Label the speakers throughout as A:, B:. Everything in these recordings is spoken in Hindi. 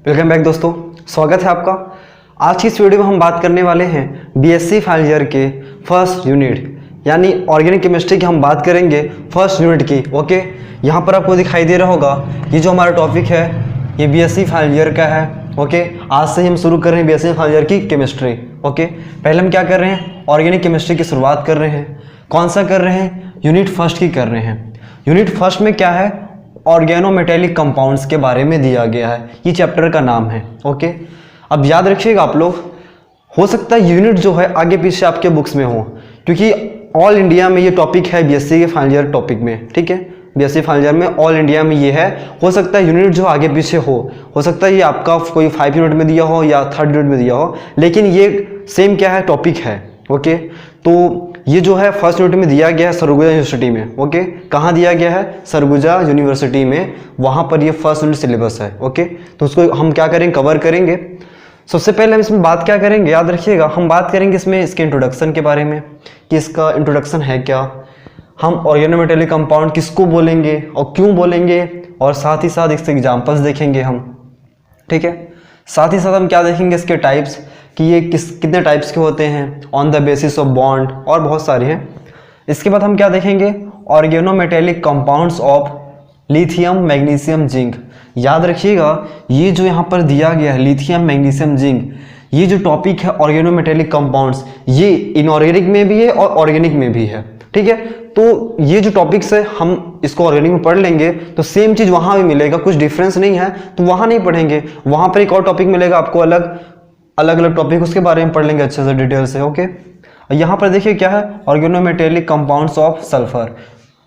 A: वेलकम बैक दोस्तों, स्वागत है आपका। आज की इस वीडियो में हम बात करने वाले हैं बीएससी फाइनल ईयर के फर्स्ट यूनिट यानी ऑर्गेनिक केमिस्ट्री की हम बात करेंगे फर्स्ट यूनिट की। ओके, यहाँ पर आपको दिखाई दे रहा होगा ये जो हमारा टॉपिक है ये बीएससी फाइनल ईयर का है। ओके, आज से ही हम शुरू कर रहे हैं बीएससी फाइनल ईयर की केमिस्ट्री। ओके, पहले हम क्या कर रहे हैं, ऑर्गेनिक केमिस्ट्री की शुरुआत कर रहे हैं। कौन सा कर रहे हैं, यूनिट फर्स्ट की कर रहे हैं। यूनिट फर्स्ट में क्या है, ऑर्गेनोमेटेलिक कंपाउंड्स के बारे में दिया गया है, ये चैप्टर का नाम है। ओके, अब याद रखिएगा आप लोग, हो सकता है यूनिट जो है आगे पीछे आपके बुक्स में हो, क्योंकि ऑल इंडिया में ये टॉपिक है बीएससी के फाइनल ईयर टॉपिक में। ठीक है, बीएससी फाइनल ईयर में ऑल इंडिया में ये है। हो सकता है यूनिट जो आगे पीछे हो सकता है ये आपका कोई 5 यूनिट में दिया हो या 3rd यूनिट में दिया हो, लेकिन ये सेम क्या है, टॉपिक है। ओके, तो ये जो है फर्स्ट यूनिट में दिया गया है सरगुजा यूनिवर्सिटी में। ओके, कहाँ दिया गया है, सरगुजा यूनिवर्सिटी में, वहाँ पर ये फर्स्ट यूनिट सिलेबस है। ओके, तो उसको हम क्या करेंगे, कवर करेंगे। सबसे पहले हम इसमें बात क्या करेंगे, याद रखिएगा, हम बात करेंगे इसमें इसके इंट्रोडक्शन के बारे में कि इसका इंट्रोडक्शन है क्या, हम ऑर्गेनोमेटेलिक कंपाउंड किसको बोलेंगे और क्यों बोलेंगे, और साथ ही साथ इसके एग्जाम्पल्स देखेंगे हम। ठीक है, साथ ही साथ हम क्या देखेंगे, इसके टाइप्स कि ये कितने टाइप्स के होते हैं, on the basis of bond, और बहुत सारे हैं। इसके बाद हम क्या देखेंगे, organometallic compounds of lithium magnesium zinc. याद रखिएगा ये जो यहाँ पर दिया गया है लिथियम मैग्नीशियम जिंक, ये जो टॉपिक है ऑर्गेनोमेटेलिक कंपाउंड्स, ये इनऑर्गेनिक में भी है और ऑर्गेनिक में भी है। ठीक है, तो ये जो टॉपिक्स है हम इसको ऑर्गेनिक में पढ़ लेंगे तो सेम चीज़ वहाँ भी मिलेगा, कुछ डिफरेंस नहीं है, तो वहाँ नहीं पढ़ेंगे, वहाँ पर एक और टॉपिक मिलेगा आपको, अलग अलग टॉपिक, उसके बारे में पढ़ लेंगे अच्छे से डिटेल से। ओके, यहाँ पर देखिए क्या है, ऑर्गेनोमेटेलिक कंपाउंड्स ऑफ सल्फर,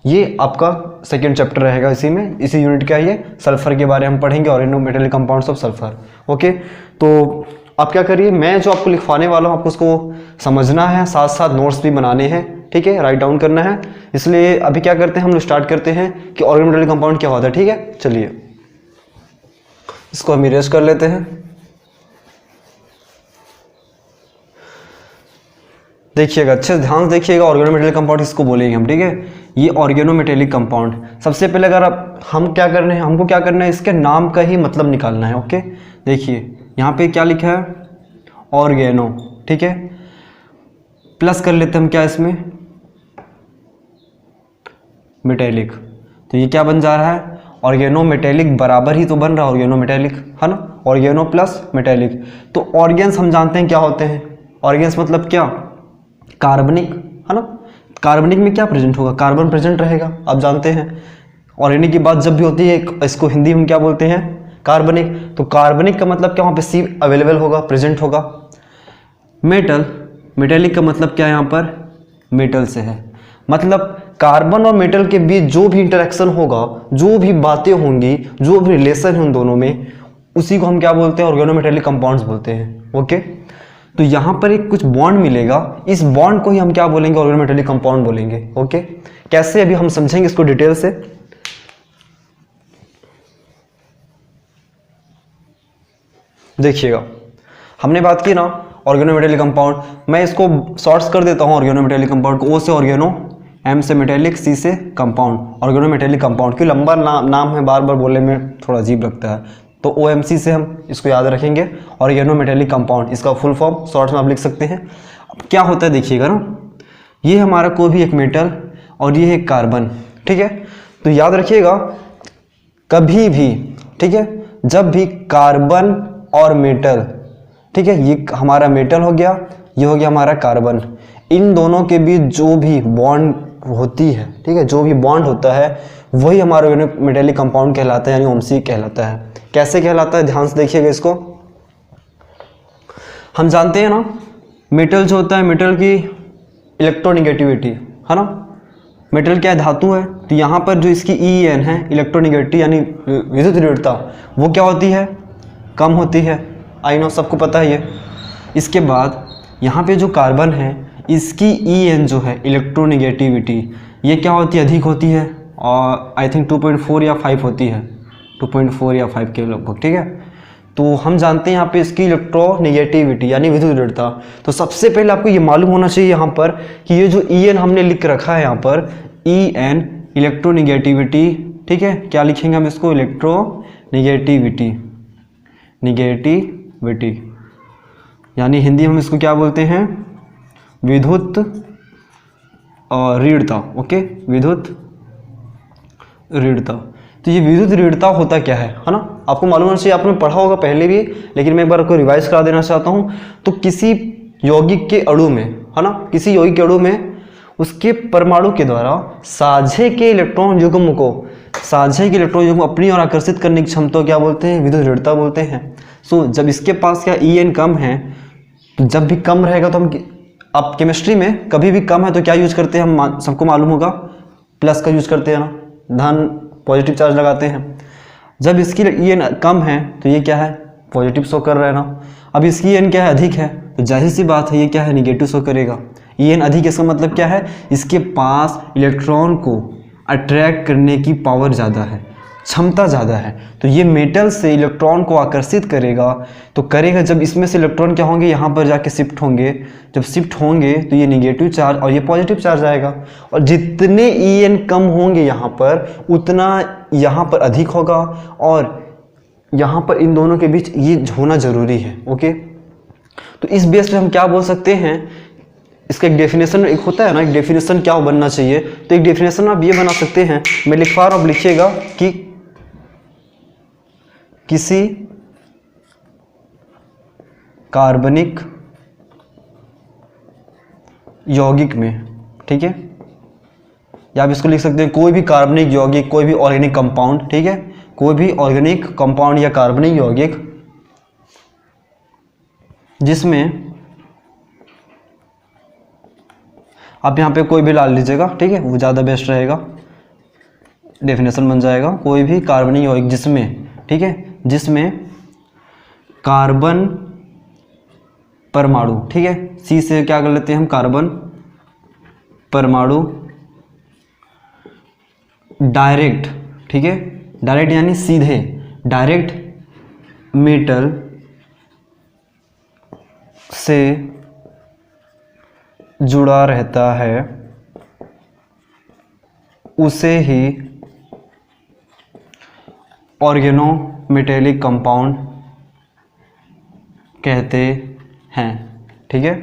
A: ये आपका सेकंड चैप्टर रहेगा, इसी यूनिट का ये सल्फर के बारे में हम पढ़ेंगे, organometallic compounds of sulphur. Okay, तो आप क्या करिए, मैं जो आपको लिखवाने वाला हूँ आपको उसको समझना है, साथ साथ नोट्स भी बनाने हैं। ठीक है, राइट डाउन करना है। इसलिए अभी क्या करते हैं, हम लोग स्टार्ट करते हैं कि ऑर्गेनोमेटेलिक कंपाउंड क्या होता है। ठीक है, चलिए इसको हम इरेज कर लेते हैं। देखिएगा, अच्छे ध्यान से देखिएगा, ऑर्गेनोमेटेलिक कंपाउंड इसको बोलेंगे हम। ठीक है, ये ऑर्गेनोमेटेलिक कंपाउंड, सबसे पहले अगर हम क्या करने हैं, हमको क्या करना है, इसके नाम का ही मतलब निकालना है। ओके, देखिए यहाँ पे क्या लिखा है, ऑर्गेनो। ठीक है, प्लस कर लेते हैं हम क्या इसमें, मेटेलिक, तो ये क्या बन जा रहा है, ऑर्गेनोमेटेलिक बराबर ही तो बन रहा है ऑर्गेनोमेटेलिक, है ना, ऑर्गेनो प्लस मेटेलिक। तो ऑर्गेन्स हम जानते हैं क्या होते हैं, ऑर्गेन्स मतलब क्या, कार्बनिक, है ना। कार्बनिक में क्या प्रेजेंट होगा, कार्बन प्रेजेंट रहेगा, आप जानते हैं। ऑर्गेनिक की बात जब भी होती है इसको हिंदी में क्या बोलते हैं, कार्बनिक। तो कार्बनिक का मतलब क्या, वहाँ पे सी अवेलेबल होगा, प्रेजेंट होगा। मेटल, मेटेलिक का मतलब क्या, यहाँ पर मेटल से है, मतलब कार्बन और मेटल के बीच जो भी इंटरेक्शन होगा, जो भी बातें होंगी, जो भी रिलेशन है उन दोनों में, उसी को हम क्या बोलते हैं, ऑर्गेनोमेटेलिक कंपाउंड्स बोलते हैं। ओके, तो यहाँ पर एक कुछ बॉन्ड मिलेगा, इस बॉन्ड को ही हम क्या बोलेंगे, ऑर्गेनोमेटेलिक कंपाउंड बोलेंगे। ओके, कैसे अभी हम समझेंगे इसको डिटेल से। देखिएगा, हमने बात की ना ऑर्गेनोमेटेलिक कंपाउंड, मैं इसको शॉर्ट्स कर देता हूँ ऑर्गेनोमेटेलिक कंपाउंड को, ओ से ऑर्गेनो, एम से मेटेलिक, सी से कंपाउंड, ऑर्गेनोमेटेलिक कंपाउंड। क्यों लंबा नाम है, बार बार बोलने में थोड़ा अजीब लगता है, तो OMC से हम इसको याद रखेंगे, ऑर्गेनोमेटेलिक कंपाउंड, इसका फुल फॉर्म शॉर्ट्स में आप लिख सकते हैं। अब क्या होता है देखिएगा ना, ये हमारा कोई भी एक मेटल और ये एक कार्बन। ठीक है, तो याद रखिएगा कभी भी, ठीक है, जब भी कार्बन और मेटल, ठीक है, ये हमारा मेटल हो गया, ये हो गया हमारा कार्बन, इन दोनों के बीच जो भी बॉन्ड होती है, ठीक है, जो भी बॉन्ड होता है वही हमारा ऑर्गेनोमेटेलिक कंपाउंड कहलाता है, यानी OMC कहलाता है। कैसे कहलाता है, ध्यान से देखिएगा इसको। हम जानते हैं ना मेटल जो होता है, मेटल की इलेक्ट्रोनिगेटिविटी, है ना, मेटल क्या है, धातु है, तो यहाँ पर जो इसकी EN है, इलेक्ट्रोनिगेटिविटी यानी विद्युत दृढ़ता, वो क्या होती है, कम होती है। आई नो, सबको पता है ये। इसके बाद यहाँ पे जो कार्बन है, इसकी EN जो है इलेक्ट्रोनिगेटिविटी, ये क्या होती है, अधिक होती है, और आई थिंक 2.4 या 5 होती है, 2.4 या 5 के लगभग। ठीक है, तो हम जानते हैं यहाँ पे इसकी इलेक्ट्रोनिगेटिविटी यानी विद्युत दृढ़ता। तो सबसे पहले आपको ये मालूम होना चाहिए यहाँ पर कि ये जो EN हमने लिख रखा है यहाँ पर, EN इलेक्ट्रोनिगेटिविटी, ठीक है, क्या लिखेंगे हम इसको, इलेक्ट्रोनिगेटिविटी। निगेटिविटी, यानी हिंदी में हम इसको क्या बोलते हैं, विद्युत ऋणता। ओके, विद्युत ऋणता। तो ये विद्युत ऋणता होता क्या है ना, आपको मालूम होना चाहिए, आपने पढ़ा होगा पहले भी, लेकिन मैं एक बार आपको रिवाइज करा देना चाहता हूँ। तो किसी यौगिक के अणु में, है ना, किसी यौगिक के अणु में उसके परमाणु के द्वारा साझे के इलेक्ट्रॉन युग्म को अपनी ओर आकर्षित करने की क्षमता को क्या बोलते हैं, विद्युत ऋणता बोलते हैं। सो जब इसके पास क्या En कम है, तो जब भी कम रहेगा तो हम, अब केमिस्ट्री में कभी भी कम है तो क्या यूज करते हैं, हम सबको मालूम होगा, प्लस का यूज करते हैं ना, धन पॉजिटिव चार्ज लगाते हैं। जब इसकी En कम है तो ये क्या है, पॉजिटिव शो कर रहा है ना। अब इसकी En क्या है, अधिक है, तो जाहिर सी बात है ये क्या है, निगेटिव शो करेगा। En अधिक, इसका मतलब क्या है, इसके पास इलेक्ट्रॉन को अट्रैक्ट करने की पावर ज़्यादा है, क्षमता ज़्यादा है। तो ये मेटल से इलेक्ट्रॉन को आकर्षित करेगा, तो करेगा जब इसमें से इलेक्ट्रॉन क्या होंगे, यहाँ पर जाके शिफ्ट होंगे। जब शिफ्ट होंगे तो ये निगेटिव चार्ज और ये पॉजिटिव चार्ज आएगा, और जितने En कम होंगे यहाँ पर, उतना यहाँ पर अधिक होगा, और यहाँ पर इन दोनों के बीच ये होना ज़रूरी है। ओके, तो इस बेस पे हम क्या बोल सकते हैं, इसका एक डेफिनेशन एक होता है ना, एक डेफिनेशन क्या बनना चाहिए, तो एक डेफिनेशन आप ये बना सकते हैं, मैं लिख पा रहा हूँ, आप लिखिएगा कि किसी कार्बनिक यौगिक में, ठीक है, या आप इसको लिख सकते हैं कोई भी कार्बनिक यौगिक, कोई भी ऑर्गेनिक कंपाउंड, ठीक है, कोई भी ऑर्गेनिक कंपाउंड या कार्बनिक यौगिक जिसमें, आप यहाँ पे कोई भी डाल लीजिएगा, ठीक है, वो ज़्यादा बेस्ट रहेगा, डेफिनेशन बन जाएगा। कोई भी कार्बनिक यौगिक जिसमें, ठीक है, जिसमें कार्बन परमाणु, ठीक है, सी से क्या कर लेते हैं हम, कार्बन परमाणु डायरेक्ट, ठीक है, डायरेक्ट यानी सीधे, डायरेक्ट मेटल से जुड़ा रहता है, उसे ही ऑर्गेनोमेटेलिक कंपाउंड कहते हैं। ठीक है,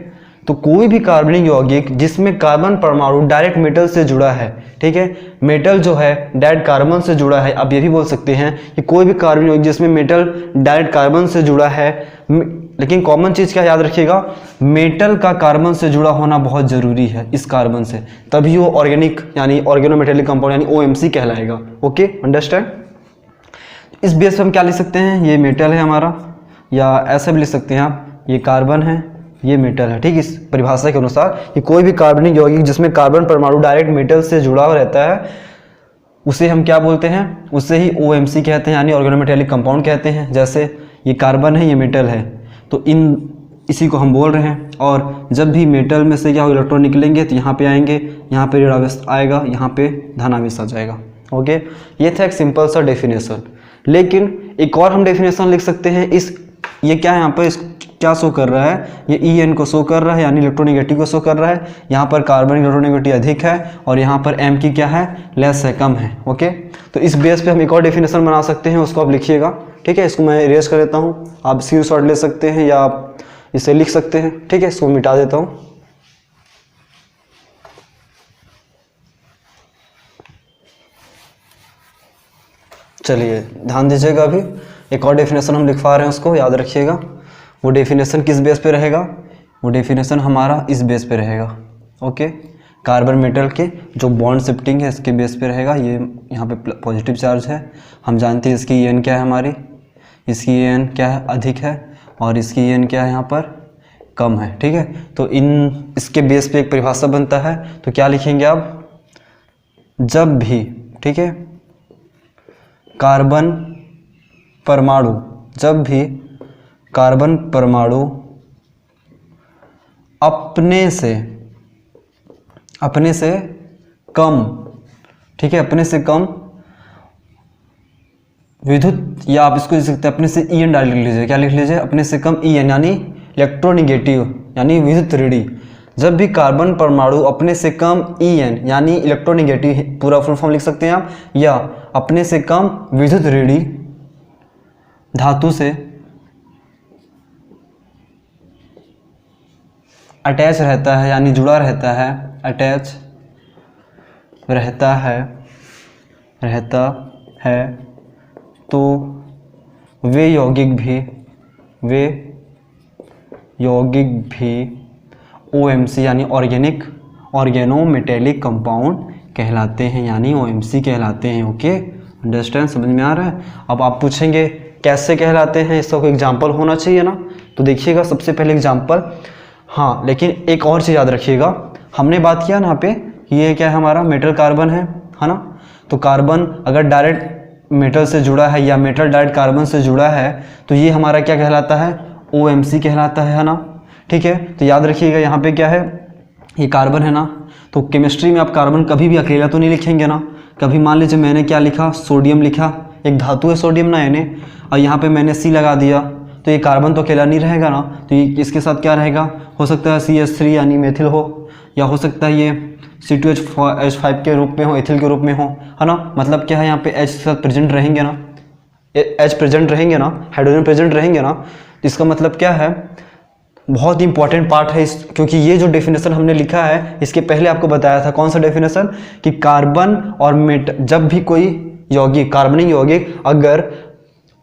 A: तो कोई भी कार्बनिक यौगिक जिसमें कार्बन परमाणु डायरेक्ट मेटल से जुड़ा है, ठीक है, मेटल जो है डायरेक्ट कार्बन से जुड़ा है। आप ये भी बोल सकते हैं कि कोई भी कार्बनिक यौगिक जिसमें मेटल डायरेक्ट कार्बन से जुड़ा है, लेकिन कॉमन चीज़ क्या याद रखिएगा, मेटल का कार्बन से जुड़ा होना बहुत ज़रूरी है इस कार्बन से, तभी वो ऑर्गेनिक यानी ऑर्गेनोमेटेलिक कंपाउंड यानी OMC कहलाएगा। Okay, understand. इस बेस पर हम क्या लिख सकते हैं, ये मेटल है हमारा, या ऐसा भी लिख सकते हैं आप, ये कार्बन है, ये मेटल है। ठीक, इस परिभाषा के अनुसार कि कोई भी कार्बनिक यौगिक जिसमें कार्बन परमाणु डायरेक्ट मेटल से जुड़ा रहता है, उसे हम क्या बोलते हैं, उसे ही OMC कहते हैं यानी ऑर्गेनोमेटेलिक कंपाउंड कहते हैं। जैसे ये कार्बन है, ये मेटल है, तो इसी को हम बोल रहे हैं। और जब भी मेटल में से क्या इलेक्ट्रॉन निकलेंगे तो यहाँ पे आएंगे, यहाँ पे ऋणावेश आएगा, यहाँ पे धनावेश आ जाएगा। ओके, ये था एक सिंपल सा डेफिनेशन। लेकिन एक और हम डेफिनेशन लिख सकते हैं, ये क्या है, यहाँ पर क्या शो कर रहा है, ये En को शो कर रहा है यानी इलेक्ट्रोनेगेटिव को शो कर रहा है। यहाँ पर कार्बन इलेक्ट्रोनेगेटिव अधिक है और यहाँ पर M की क्या है, लेस है, कम है। ओके, तो इस बेस पे हम एक और डेफिनेशन बना सकते हैं, उसको आप लिखिएगा। ठीक है, इसको मैं इरेज कर देता हूँ, आप स्क्रीनशॉट ले सकते हैं या आप इसे लिख सकते हैं। ठीक है, इसको मिटा देता हूँ। चलिए ध्यान दीजिएगा, अभी एक और डेफिनेशन हम लिखवा रहे हैं, उसको याद रखिएगा। वो डेफिनेशन किस बेस पे रहेगा, वो डेफिनेशन हमारा इस बेस पे रहेगा। ओके, कार्बन मेटल के जो बॉन्ड शिफ्टिंग है इसके बेस पे रहेगा। ये यहाँ पे पॉजिटिव चार्ज है, हम जानते हैं इसकी En क्या है, हमारी इसकी En क्या है, अधिक है, और इसकी En क्या है यहाँ पर, कम है। ठीक है, तो इसके बेस पे एक परिभाषा बनता है, तो क्या लिखेंगे आप, जब भी, ठीक है, कार्बन परमाणु अपने से कम, ठीक है, अपने से कम विद्युत, या आप इसको लिख सकते हैं अपने से En डाल लिख लीजिए, क्या लिख लीजिए, अपने से कम En यानी इलेक्ट्रोनिगेटिव यानी विद्युत ऋणी। जब भी कार्बन परमाणु अपने से कम En यानी इलेक्ट्रोनिगेटिव, पूरा फुल फॉर्म लिख सकते हैं आप, या अपने से कम विद्युत ऋणी धातु से अटैच रहता है यानी जुड़ा रहता है, अटैच रहता है तो वे यौगिक भी OMC यानी ऑर्गेनोमेटेलिक कंपाउंड कहलाते हैं, यानी OMC कहलाते हैं। ओके, अंडरस्टैंड, समझ में आ रहा है। अब आप पूछेंगे कैसे कहलाते हैं, इसका कोई एग्जांपल होना चाहिए ना। तो देखिएगा सबसे पहले एग्जांपल, हाँ लेकिन एक और चीज़ याद रखिएगा, हमने बात किया ना यहाँ पे, ये क्या है हमारा मेटल कार्बन है ना। तो कार्बन अगर डायरेक्ट मेटल से जुड़ा है या मेटल डायरेक्ट कार्बन से जुड़ा है तो ये हमारा क्या कहलाता है, OMC कहलाता है ना। ठीक है, तो याद रखिएगा यहाँ पे क्या है, ये कार्बन है ना। तो केमिस्ट्री में आप कार्बन कभी भी अकेला तो नहीं लिखेंगे ना। कभी मान लीजिए मैंने क्या लिखा, सोडियम लिखा, एक धातु है सोडियम ना Na, और यहाँ पे मैंने C लगा दिया, तो ये कार्बन तो अकेला नहीं रहेगा ना। तो ये इसके साथ क्या रहेगा, हो सकता है CH3 यानी मेथिल हो, या हो सकता है ये C2H5 के रूप में हो, एथिल के रूप में हो, है ना। मतलब क्या है, यहाँ पे H के साथ प्रेजेंट रहेंगे ना, H प्रेजेंट रहेंगे ना, हाइड्रोजन प्रेजेंट रहेंगे ना। तो इसका मतलब क्या है, बहुत इंपॉर्टेंट पार्ट है क्योंकि ये जो डेफिनेशन हमने लिखा है इसके पहले आपको बताया था, कौन सा डेफिनेशन, कि कार्बन और जब भी कोई यौगिक, कार्बनिक यौगिक अगर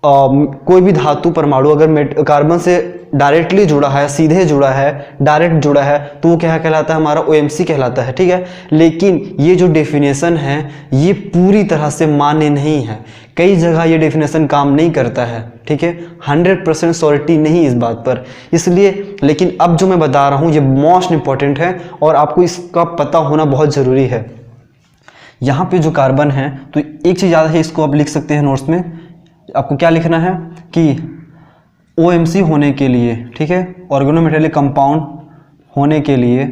A: कोई भी धातु परमाणु अगर कार्बन से डायरेक्टली जुड़ा है, सीधे जुड़ा है, डायरेक्ट जुड़ा है, तो वो क्या कहलाता है, हमारा OMC कहलाता है। ठीक है, लेकिन ये जो डेफिनेशन है ये पूरी तरह से मान्य नहीं है, कई जगह ये डेफिनेशन काम नहीं करता है। ठीक है, 100% श्योरिटी नहीं इस बात पर, इसलिए लेकिन अब जो मैं बता रहा हूँ ये मोस्ट इंपॉर्टेंट है और आपको इसका पता होना बहुत ज़रूरी है। यहाँ पे जो कार्बन है, तो एक चीज़ याद है, इसको आप लिख सकते हैं नोट्स में, आपको क्या लिखना है कि OMC होने के लिए, ठीक है, ऑर्गेनोमेटेलिक कंपाउंड होने के लिए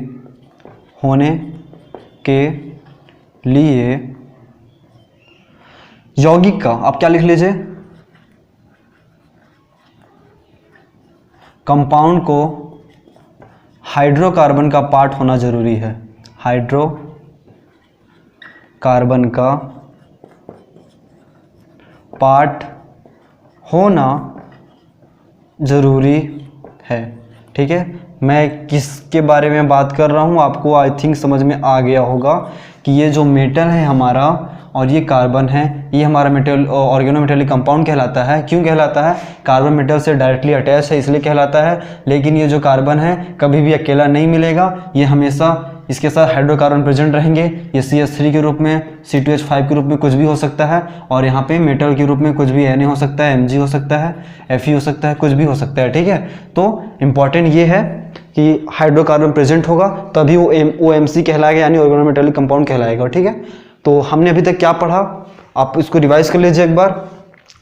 A: यौगिक का, आप क्या लिख लीजिए, कंपाउंड को हाइड्रोकार्बन का पार्ट होना जरूरी है, हाइड्रोकार्बन का पार्ट होना ज़रूरी है। ठीक है, मैं किसके बारे में बात कर रहा हूँ आपको आई थिंक समझ में आ गया होगा कि ये जो मेटल है हमारा और ये कार्बन है, ये हमारा मेटल ऑर्गेनोमेटेलिक कंपाउंड कहलाता है। क्यों कहलाता है, कार्बन मेटल से डायरेक्टली अटैच है इसलिए कहलाता है। लेकिन ये जो कार्बन है कभी भी अकेला नहीं मिलेगा, ये हमेशा इसके साथ हाइड्रोकार्बन प्रेजेंट रहेंगे। ये CH3 के रूप में, C2H5 के रूप में कुछ भी हो सकता है, और यहाँ पे मेटल के रूप में कुछ भी Na हो सकता है, Mg हो सकता है, Fe हो सकता है, कुछ भी हो सकता है। ठीक है, तो इम्पॉर्टेंट ये है कि हाइड्रोकार्बन प्रेजेंट होगा तभी वो OMC कहलाएगा यानी ऑर्गेनोमेटेलिक कंपाउंड कहलाएगा। ठीक है, तो हमने अभी तक क्या पढ़ा, आप इसको रिवाइज कर लीजिए एक बार।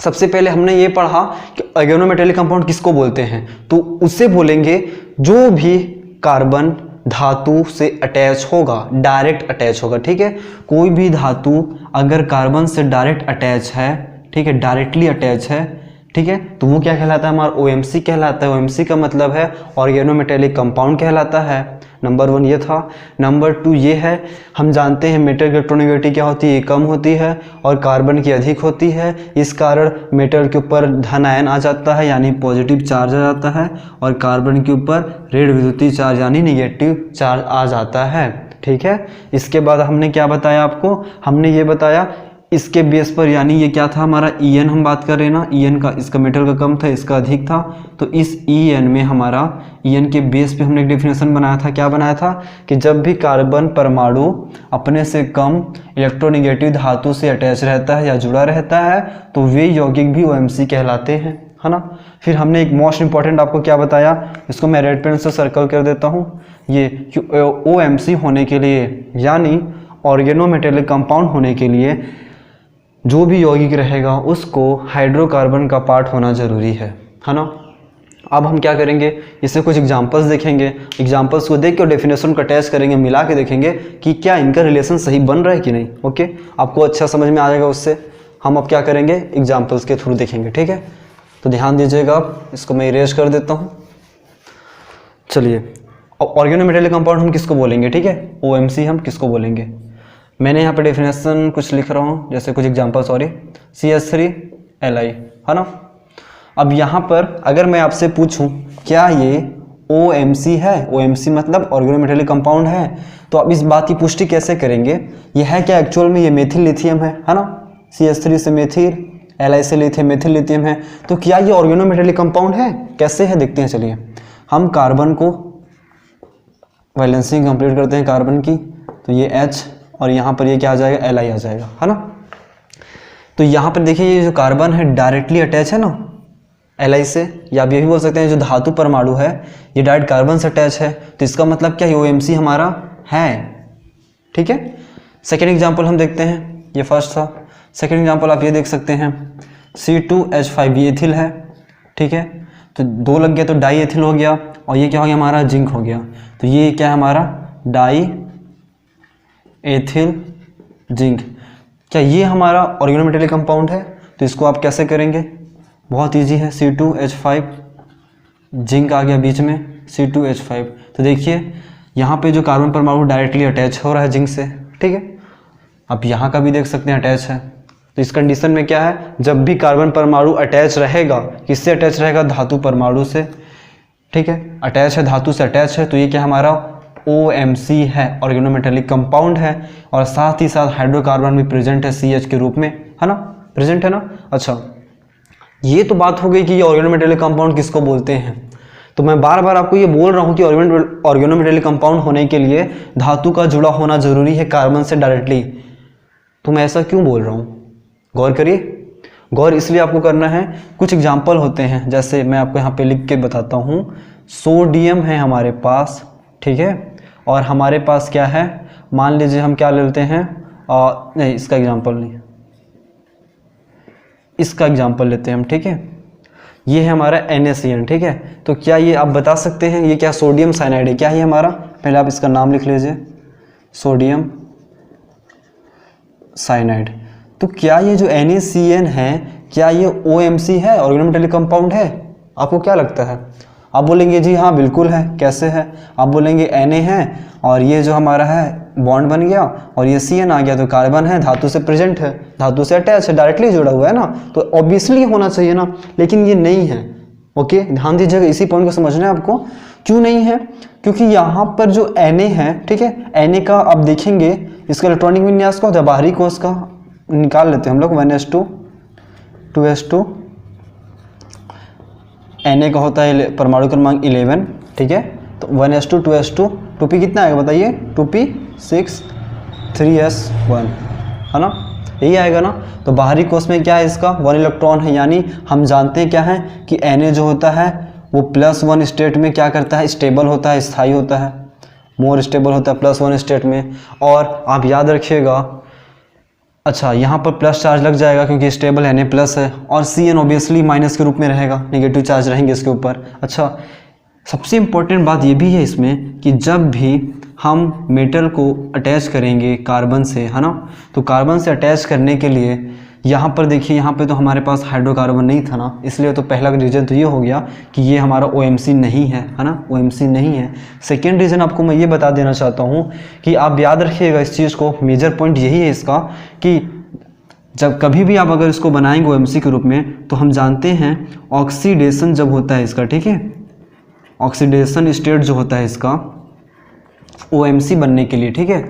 A: सबसे पहले हमने ये पढ़ा कि ऑर्गेनोमेटेलिक कंपाउंड किसको बोलते हैं, तो उससे बोलेंगे जो भी कार्बन धातु से अटैच होगा, डायरेक्ट अटैच होगा। ठीक है, कोई भी धातु अगर कार्बन से डायरेक्ट अटैच है, ठीक है, डायरेक्टली अटैच है, ठीक है, तो वो क्या कहलाता है, हमारा OMC कहलाता है। OMC का मतलब है ऑर्गेनोमेटेलिक कंपाउंड कहलाता है। नंबर 1 ये था। नंबर 2 ये है, हम जानते हैं मेटल की इलेक्ट्रोनेगेटिविटी क्या होती है, कम होती है और कार्बन की अधिक होती है। इस कारण मेटल के ऊपर धन आयन आ जाता है यानी पॉजिटिव चार्ज आ जाता है, और कार्बन के ऊपर ऋण विद्युतीय चार्ज यानी निगेटिव चार्ज आ जाता है। ठीक है, इसके बाद हमने क्या बताया आपको, हमने ये बताया इसके बेस पर, यानी ये क्या था हमारा En हम बात कर रहे हैं ना, En का, इसका मेटल का कम था, इसका अधिक था, तो इस En में हमारा En के बेस पे हमने एक डेफिनेशन बनाया था। क्या बनाया था कि जब भी कार्बन परमाणु अपने से कम इलेक्ट्रोनेगेटिव धातु से अटैच रहता है या जुड़ा रहता है तो वे यौगिक भी OMC कहलाते हैं, है ना। फिर हमने एक मोस्ट इंपॉर्टेंट आपको क्या बताया, इसको मैं रेड पेन से सर्कल कर देता हूँ, ये OMC होने के लिए यानी ऑर्गेनोमेटेलिक कंपाउंड होने के लिए जो भी यौगिक रहेगा उसको हाइड्रोकार्बन का पार्ट होना ज़रूरी है ना। अब हम क्या करेंगे, इससे कुछ एग्जांपल्स देखेंगे, एग्जांपल्स को देख के डेफिनेशन को टेस्ट करेंगे, मिला के देखेंगे कि क्या इनका रिलेशन सही बन रहा है कि नहीं। ओके, आपको अच्छा समझ में आ जाएगा उससे। हम अब क्या करेंगे, एग्जांपल्स के थ्रू देखेंगे। ठीक है, तो ध्यान दीजिएगा आप, इसको मैं इरेज कर देता हूँ। चलिए, ऑर्गेनोमेटेलिक कंपाउंड हम किसको बोलेंगे, ठीक है, OMC हम किसको बोलेंगे। मैंने यहाँ पे डेफिनेशन कुछ लिख रहा हूँ, जैसे कुछ एग्जांपल, सॉरी, CH3Li, है ना। अब यहाँ पर अगर मैं आपसे पूछूं क्या ये OMC है, OMC मतलब ऑर्गेनोमेटेलिक कंपाउंड है। तो अब इस बात की पुष्टि कैसे करेंगे, ये है क्या एक्चुअल में, ये मेथिल लिथियम है ना, CH3 से मेथिल, Li से लिथियम, मेथिल लिथियम है। तो क्या ये ऑर्गेनोमेटेलिक कंपाउंड है, कैसे है देखते हैं। चलिए हम कार्बन को वैलेंसी कंप्लीट करते हैं कार्बन की, तो ये H और यहाँ पर ये क्या आ जाएगा, Li आ जाएगा, है ना। तो यहाँ पर देखिए ये जो कार्बन है डायरेक्टली अटैच है ना Li से, या आप ये भी बोल सकते हैं जो धातु परमाणु है ये डायरेक्ट कार्बन से अटैच है। तो इसका मतलब क्या, ये OMC हमारा है, ठीक है। सेकेंड एग्जाम्पल हम देखते हैं, ये फर्स्ट था। सेकेंड एग्जाम्पल आप ये देख सकते हैं, C2H5 ये एथिल है, ठीक है। तो दो लग गया तो डाई एथिल हो गया, और ये क्या हो गया हमारा, जिंक हो गया। तो ये क्या है हमारा, डाई एथिल जिंक। क्या ये हमारा ऑर्गेनोमेटेलिक कंपाउंड है। तो इसको आप कैसे करेंगे, बहुत इजी है, C2H5 जिंक आ गया बीच में, C2H5। तो देखिए यहाँ पे जो कार्बन परमाणु डायरेक्टली अटैच हो रहा है जिंक से, ठीक है। आप यहाँ का भी देख सकते हैं अटैच है। तो इस कंडीशन में क्या है, जब भी कार्बन परमाणु अटैच रहेगा, किससे अटैच रहेगा, धातु परमाणु से, ठीक है। अटैच है, धातु से अटैच है, तो ये क्या हमारा OMC है, ऑर्गेनोमेटेलिक कंपाउंड है। और साथ ही साथ हाइड्रोकार्बन भी प्रेजेंट है CH के रूप में, है ना, प्रेजेंट है ना। अच्छा, ये तो बात हो गई कि ये ऑर्गेनोमेटेलिक कंपाउंड किसको बोलते हैं। तो मैं बार बार आपको ये बोल रहा हूँ कि ऑर्गेनोमेटेलिक कंपाउंड होने के लिए धातु का जुड़ा होना जरूरी है कार्बन से डायरेक्टली। तो मैं ऐसा क्यों बोल रहा हूँ, गौर करिए। गौर इसलिए आपको करना है, कुछ एग्जाम्पल होते हैं, जैसे मैं आपको यहाँ पे लिख के बताता हूँ। सोडियम है हमारे पास, ठीक है, और हमारे पास क्या है, मान लीजिए हम क्या लेते हैं, नहीं इसका एग्जाम्पल नहीं, इसका एग्जाम्पल लेते हैं हम, ठीक है। ये है हमारा NaCN, ठीक है। तो क्या ये आप बता सकते हैं ये क्या सोडियम साइनाइड है, क्या है हमारा, पहले आप इसका नाम लिख लीजिए, सोडियम साइनाइड। तो क्या ये जो NaCN है, क्या ये OMC है, ऑर्गेनोमेटेलिक कंपाउंड है, आपको क्या लगता है। आप बोलेंगे जी हाँ बिल्कुल है, कैसे है, आप बोलेंगे Na है और ये जो हमारा है बॉन्ड बन गया और ये CN आ गया, तो कार्बन है, धातु से प्रेजेंट है, धातु से अटैच है, डायरेक्टली जुड़ा हुआ है ना, तो ऑब्वियसली होना चाहिए ना, लेकिन ये नहीं है। ओके, ध्यान दीजिएगा, इसी पॉइंट को समझना है आपको। क्यों नहीं है, क्योंकि यहाँ पर जो Na है, ठीक है, Na का आप देखेंगे इसका इलेक्ट्रॉनिक विन्यास का, बाहरी कोष का निकाल लेते हैं हम लोग, 1s2 2s2, Na का होता है परमाणु क्रमांक 11, ठीक है। तो 1s2 2s2, 2p कितना आएगा बताइए, 2p 6 3s1, है ना, यही आएगा ना। तो बाहरी कोष में क्या है, इसका 1 इलेक्ट्रॉन है, यानी हम जानते हैं क्या है कि Na जो होता है वो +1 स्टेट में क्या करता है, स्टेबल होता है, स्थायी होता है, मोर स्टेबल होता है +1 स्टेट में। और आप याद रखिएगा, अच्छा यहाँ पर प्लस चार्ज लग जाएगा क्योंकि स्टेबल Na प्लस है, और CN ऑब्वियसली माइनस के रूप में रहेगा, नेगेटिव चार्ज रहेंगे इसके ऊपर। अच्छा, सबसे इम्पोर्टेंट बात ये भी है इसमें कि जब भी हम मेटल को अटैच करेंगे कार्बन से, है ना, तो कार्बन से अटैच करने के लिए यहाँ पर देखिए, यहाँ पे तो हमारे पास हाइड्रोकार्बन नहीं था ना, इसलिए तो पहला रीज़न तो ये हो गया कि ये हमारा OMC नहीं है, है ना, OMC नहीं है। सेकेंड रीज़न आपको मैं ये बता देना चाहता हूँ कि आप याद रखिएगा इस चीज़ को, मेजर पॉइंट यही है इसका कि जब कभी भी आप अगर इसको बनाएंगे OMC के रूप में, तो हम जानते हैं ऑक्सीडेशन जब होता है इसका, ठीक है, ऑक्सीडेशन स्टेट जो होता है इसका OMC बनने के लिए, ठीक है,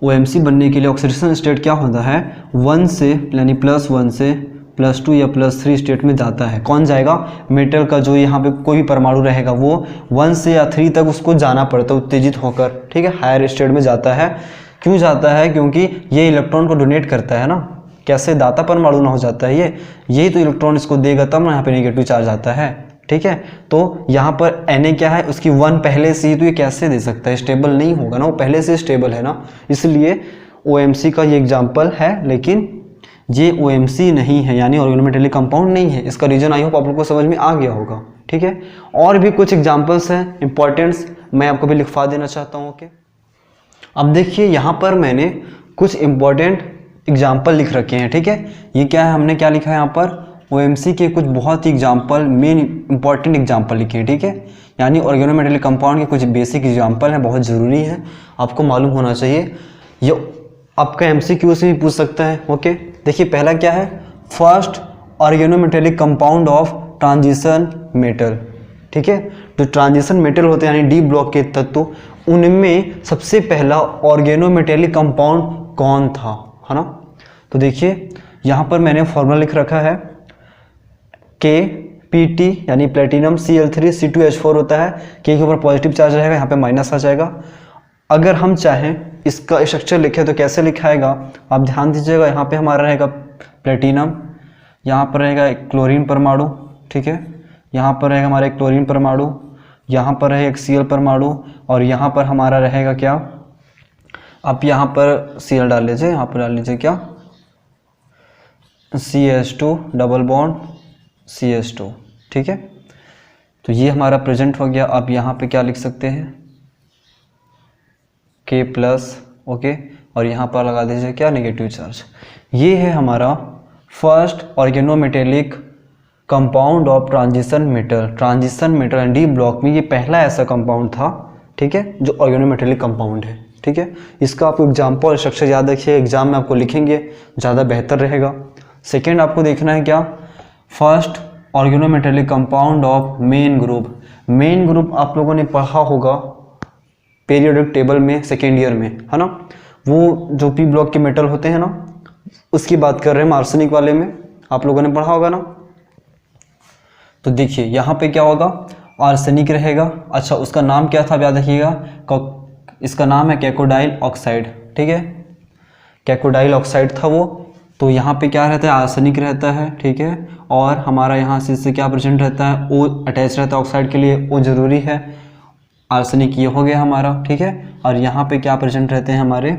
A: OMC बनने के लिए ऑक्सीडेशन स्टेट क्या होता है, 1 से यानी +1 से +2 या +3 स्टेट में जाता है। कौन जाएगा, मेटल का जो यहाँ पे कोई भी परमाणु रहेगा वो 1 से या 3 तक उसको जाना पड़ता है उत्तेजित होकर, ठीक है, हायर स्टेट में जाता है। क्यों जाता है, क्योंकि ये इलेक्ट्रॉन को डोनेट करता है ना, कैसे दाता परमाणु ना हो जाता है ये, यही तो इलेक्ट्रॉन इसको देगा, तब ना यहाँ पे नेगेटिव चार्ज आता है, ठीक है। तो यहाँ पर Na क्या है, उसकी 1 पहले से ही, तो ये कैसे दे सकता है, स्टेबल नहीं होगा ना, वो पहले से स्टेबल है ना, इसलिए OMC का ये एग्जाम्पल है, लेकिन ये OMC नहीं है, यानी ऑर्गेनोमेटेलिक कंपाउंड नहीं है। इसका रीजन आई होप आप लोग को समझ में आ गया होगा, ठीक है। और भी कुछ एग्जाम्पल्स हैं इंपॉर्टेंट्स, मैं आपको भी लिखवा देना चाहता हूँ। ओके, अब देखिए यहाँ पर मैंने कुछ इंपॉर्टेंट एग्जाम्पल लिख रखे हैं, ठीक है। ये क्या है, हमने क्या लिखा है यहाँ पर, OMC के कुछ बहुत ही एग्जाम्पल, मेन इंपॉर्टेंट एग्जाम्पल लिखे हैं, ठीक है, यानी ऑर्गेनोमेटेलिक कंपाउंड के कुछ बेसिक एग्जाम्पल हैं, बहुत ज़रूरी है, आपको मालूम होना चाहिए। ये आपका MCQ से भी पूछ सकता है। ओके, देखिए पहला क्या है, first organometallic compound of transition metal, ठीक है। जो ट्रांजिशन मेटल होते हैं यानी डी ब्लॉक के तत्व, उनमें सबसे पहला ऑर्गेनोमेटेलिक कंपाउंड कौन था, है ना। तो देखिए यहाँ पर मैंने फॉर्मूला लिख रखा है, KPT यानी प्लेटिनम Cl3C2H4 होता है। के ऊपर पॉजिटिव चार्ज रहेगा, यहाँ पे माइनस आ जाएगा। अगर हम चाहें इसका स्ट्रक्चर लिखें तो कैसे लिखाएगा, आप ध्यान दीजिएगा। यहाँ पे हमारा रहेगा प्लेटिनम, यहाँ पर रहेगा एक क्लोरीन परमाणु, ठीक है, यहाँ पर रहेगा हमारा एक क्लोरीन परमाणु, यहाँ पर है एक Cl परमाणु, और यहाँ पर हमारा रहेगा क्या, आप यहाँ पर Cl डाल लीजिए, यहाँ पर डाल लीजिए क्या, CH2 डबल बॉन्ड CH2, ठीक है। तो ये हमारा प्रेजेंट हो गया। आप यहाँ पे क्या लिख सकते हैं, K+, ओके, और यहाँ पर लगा दीजिए क्या, नेगेटिव चार्ज। ये है हमारा first organometallic compound of transition metal and D block में ये पहला ऐसा कंपाउंड था, ठीक है, जो ऑर्गेनोमेटेलिक कंपाउंड है, ठीक है। इसका आपको एग्जाम्पल और स्ट्रक्चर याद रखिए, एग्जाम में आपको लिखेंगे ज़्यादा बेहतर रहेगा। सेकेंड आपको देखना है क्या, first organometallic compound of main group. Main group आप लोगों ने पढ़ा होगा पीरियोडिक टेबल में सेकेंड ईयर में, है ना। वो जो पी ब्लॉक के मेटल होते हैं ना, उसकी बात कर रहे हैं, आर्सेनिक वाले में आप लोगों ने पढ़ा होगा ना। तो देखिए यहाँ पे क्या होगा, आर्सेनिक रहेगा। अच्छा, उसका नाम क्या था, याद रखिएगा, इसका नाम है कैकोडाइल ऑक्साइड, ठीक है, कैकोडाइल ऑक्साइड था वो। तो यहाँ पे क्या रहता है, आर्सेनिक रहता है, ठीक है, और हमारा यहाँ से इससे क्या प्रेजेंट रहता है, ओ अटैच रहता है ऑक्साइड के लिए, ओ जरूरी है। आर्सेनिक ये हो गया हमारा, ठीक है, और यहाँ पे क्या प्रेजेंट रहते हैं हमारे,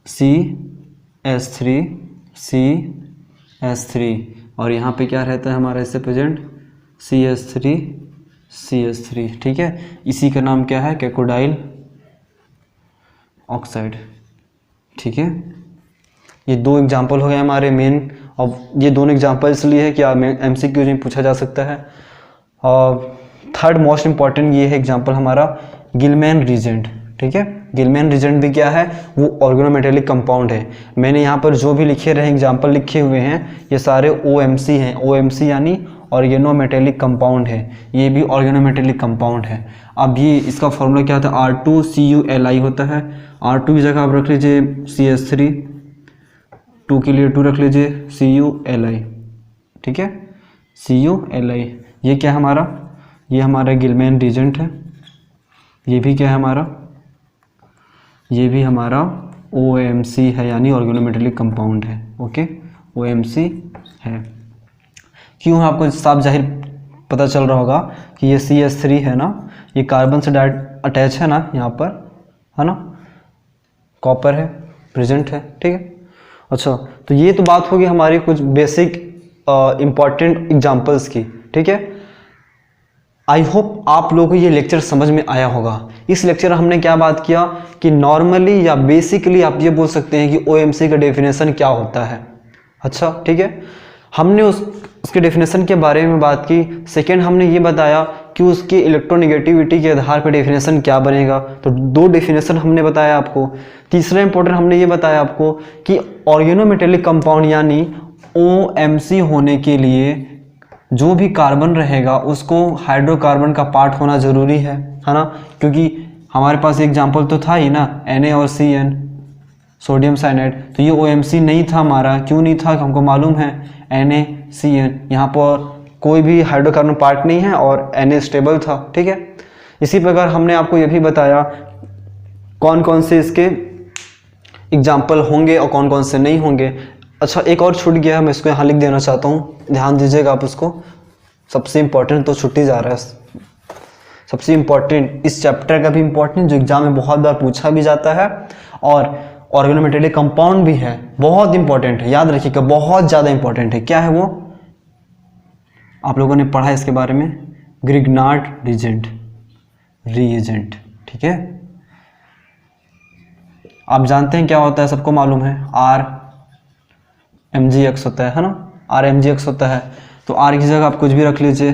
A: CH3, और यहाँ पे क्या रहता है हमारा इससे प्रेजेंट, CH3, ठीक है। इसी का नाम क्या है, कैकोडाइल ऑक्साइड, ठीक है। ये दो एग्जाम्पल हो गए हमारे मेन, और ये दोनों एग्जाम्पल इसलिए है कि MCQ में पूछा जा सकता है। और थर्ड मोस्ट इंपॉर्टेंट ये है एग्जाम्पल हमारा गिलमैन रीजेंट, ठीक है। गिलमैन रीजेंट भी क्या है, वो ऑर्गेनोमेटेलिक कंपाउंड है। मैंने यहाँ पर जो भी लिखे रहे एग्जाम्पल लिखे हुए हैं, ये सारे OMC हैं। OMC यानी ऑर्गेनोमेटेलिक कंपाउंड है, ये भी ऑर्गेनोमेटेलिक कंपाउंड है। अब ये इसका फॉर्मूला क्या होता है, R2CuLi होता है। R2 की जगह आप रख लीजिए CH3, 2 के लिए 2 रख लीजिए CuLi, ठीक है, CuLi। ये क्या है हमारा, ये हमारा गिलमैन रीजेंट है। ये भी क्या है हमारा, ये भी हमारा OMC है, यानी ऑर्गेनोमेटेलिक कंपाउंड है, ओके, OMC है। क्यों है आपको साफ जाहिर पता चल रहा होगा कि ये CH3 है ना, ये कार्बन से डायरेक्ट अटैच है ना, यहाँ पर है ना, कॉपर है, प्रेजेंट है, ठीक है। अच्छा, तो ये तो बात होगी हमारी कुछ बेसिक इम्पॉर्टेंट एग्जाम्पल्स की, ठीक है। आई होप आप लोगों को ये लेक्चर समझ में आया होगा। इस लेक्चर में हमने क्या बात किया कि नॉर्मली या बेसिकली आप ये बोल सकते हैं कि OMC का डेफिनेशन क्या होता है। अच्छा, ठीक है, हमने उसके डेफिनेशन के बारे में बात की। सेकेंड, हमने ये बताया कि उसकी इलेक्ट्रोनेगेटिविटी के आधार पर डेफिनेशन क्या बनेगा, तो 2 डेफिनेशन हमने बताया आपको। तीसरा इंपॉर्टेंट हमने ये बताया आपको कि ऑर्गेनोमेटेलिक कंपाउंड यानी OMC होने के लिए जो भी कार्बन रहेगा उसको हाइड्रोकार्बन का पार्ट होना जरूरी है ना, क्योंकि हमारे पास एग्जाम्पल तो था ही ना, Na और Cn, सोडियम साइनाइड। तो ये OMC नहीं था हमारा, क्यों नहीं था, हमको मालूम है NaCN, यहाँ पर कोई भी हाइड्रोकार्बन पार्ट नहीं है और Na स्टेबल था, ठीक है। इसी प्रकार हमने आपको ये भी बताया कौन कौन से इसके एग्जाम्पल होंगे और कौन कौन से नहीं होंगे। अच्छा, एक और छूट गया है, मैं इसको यहाँ लिख देना चाहता हूँ, ध्यान दीजिएगा आप उसको। सबसे इम्पोर्टेंट तो छुट्टी जा रहा है, सबसे इम्पोर्टेंट इस चैप्टर का भी इम्पोर्टेंट, जो एग्जाम में बहुत बार पूछा भी जाता है, और ऑर्गेनोमेटेलिक कंपाउंड भी है, बहुत इंपॉर्टेंट है, याद रखिएगा, बहुत ज़्यादा इंपॉर्टेंट है। क्या है वो, आप लोगों ने पढ़ा है इसके बारे में, ग्रिग्नार्ड रीएजेंट, ठीक है। आप जानते हैं क्या होता है, सबको मालूम है, RMgX होता है ना, RMgX होता है। तो R की जगह आप कुछ भी रख लीजिए,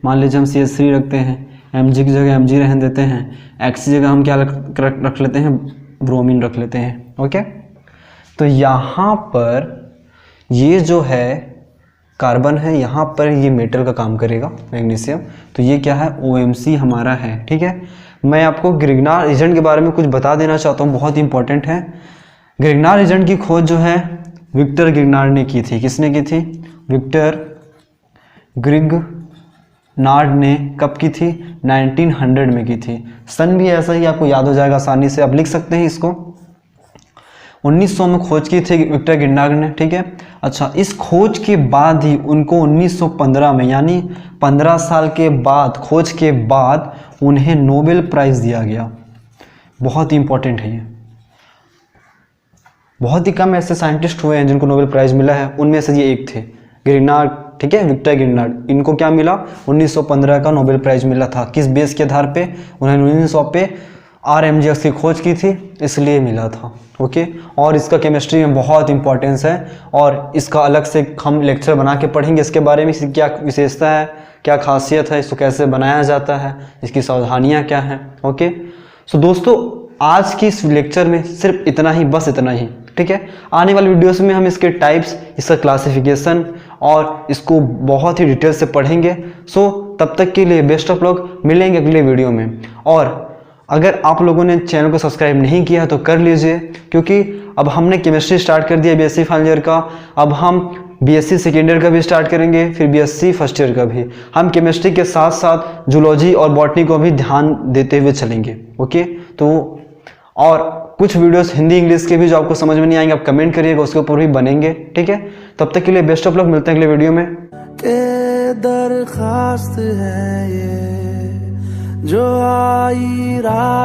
A: मान लीजिए हम CH3 रखते हैं, Mg की जगह Mg रहने देते हैं, X की जगह हम क्या रख लेते हैं, ब्रोमीन रख लेते हैं, ओके। तो यहाँ पर ये जो है कार्बन है, यहाँ पर ये मेटल का काम करेगा, मैग्नीशियम। तो ये क्या है, OMC हमारा है। ठीक है, मैं आपको ग्रिग्नार एजेंट के बारे में कुछ बता देना चाहता हूँ, बहुत इंपॉर्टेंट है। ग्रिग्नार एजेंट की खोज जो है विक्टर ग्रिग्नार ने की थी। किसने की थी? विक्टर ग्रिग्नार्ड ने कब की थी? 1900 में की थी। सन भी ऐसा ही आपको याद हो जाएगा आसानी से, आप लिख सकते हैं इसको। 1900 में खोज की थी विक्टर ग्रिग्नार्ड ने। ठीक है, अच्छा, इस खोज के बाद ही उनको 1915 में, यानी 15 साल के बाद, खोज के बाद उन्हें नोबेल प्राइज दिया गया। बहुत ही इंपॉर्टेंट है ये। बहुत ही कम ऐसे साइंटिस्ट हुए हैं जिनको नोबेल प्राइज मिला है, उनमें से ये एक थे, ग्रिग्नार्ड। ठीक है, विक्टर ग्रिग्नार्ड। इनको क्या मिला? 1915 का नोबेल प्राइज मिला था। किस बेस के आधार पे? उन्होंने 1900 पे RMGX की खोज की थी, इसलिए मिला था। ओके, और इसका केमिस्ट्री में बहुत इंपॉर्टेंस है और इसका अलग से हम लेक्चर बना के पढ़ेंगे इसके बारे में, इसकी क्या विशेषता है, क्या खासियत है, इसको कैसे बनाया जाता है, इसकी सावधानियाँ क्या हैं। ओके, सो दोस्तों आज की इस लेक्चर में सिर्फ इतना ही, बस इतना ही। ठीक है, आने वाली वीडियोस में हम इसके टाइप्स, इसका क्लासिफिकेशन और इसको बहुत ही डिटेल से पढ़ेंगे। सो तब तक के लिए बेस्ट ऑफ लक, मिलेंगे अगले वीडियो में। और अगर आप लोगों ने चैनल को सब्सक्राइब नहीं किया तो कर लीजिए, क्योंकि अब हमने केमिस्ट्री स्टार्ट कर दिया BSc फाइनल ईयर का। अब हम BSc सेकेंड ईयर का भी स्टार्ट करेंगे, फिर BSc फर्स्ट ईयर का भी। हम केमिस्ट्री के साथ साथ जूलॉजी और बॉटनी को भी ध्यान देते हुए चलेंगे। ओके, तो और कुछ वीडियोस हिंदी इंग्लिश के भी जो आपको समझ में नहीं आएंगे, आप कमेंट करिएगा, उसके ऊपर भी बनेंगे। ठीक है, तब तक के लिए बेस्ट ऑफ लक, मिलते हैं अगले वीडियो में।
B: दरखास्त है ये जो आई रात